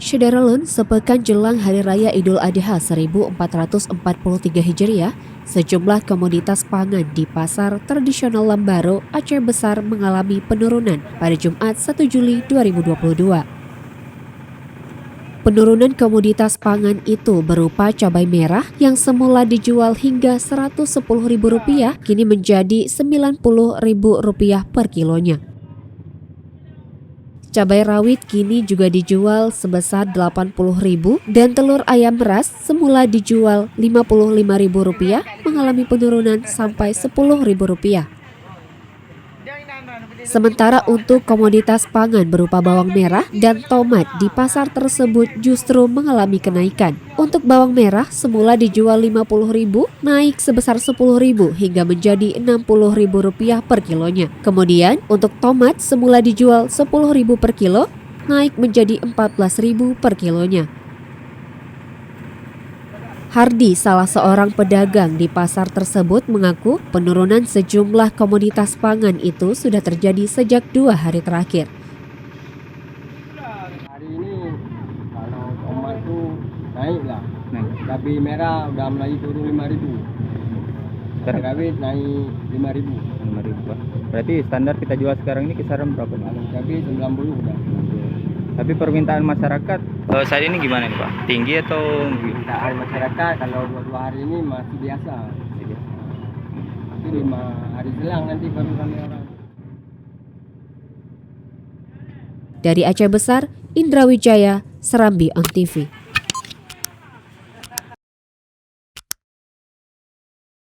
Syederalun, sepekan jelang Hari Raya Idul Adha 1443 Hijriah, sejumlah komoditas pangan di pasar tradisional Lambaro, Aceh Besar mengalami penurunan pada Jumat 1 Juli 2022. Penurunan komoditas pangan itu berupa cabai merah yang semula dijual hingga Rp110.000 kini menjadi Rp90.000 per kilonya. Cabai rawit kini juga dijual sebesar Rp80.000 dan telur ayam ras semula dijual Rp55.000 mengalami penurunan sampai Rp10.000. Sementara untuk komoditas pangan berupa bawang merah dan tomat di pasar tersebut justru mengalami kenaikan. Untuk bawang merah semula dijual Rp50.000 naik sebesar Rp10.000 hingga menjadi Rp60.000 per kilonya. Kemudian untuk tomat semula dijual Rp10.000 per kilo naik menjadi Rp14.000 per kilonya. Hardi, salah seorang pedagang di pasar tersebut, mengaku penurunan sejumlah komoditas pangan itu sudah terjadi sejak 2 hari terakhir. Hari ini kalau tomat itu naik lah, cabai merah udah mulai turun Rp5.000, cabai rawit naik Rp5.000. Berarti standar kita jual sekarang ini kisaran berapa nih? Kalau cabai 90 udah. Tapi permintaan masyarakat saat ini gimana nih Pak? Tinggi atau? Permintaan masyarakat kalau 2 hari ini masih biasa. Tapi 5 hari selang nanti baru ramai orang. Dari Aceh Besar, Indra Wijaya, Serambi On TV.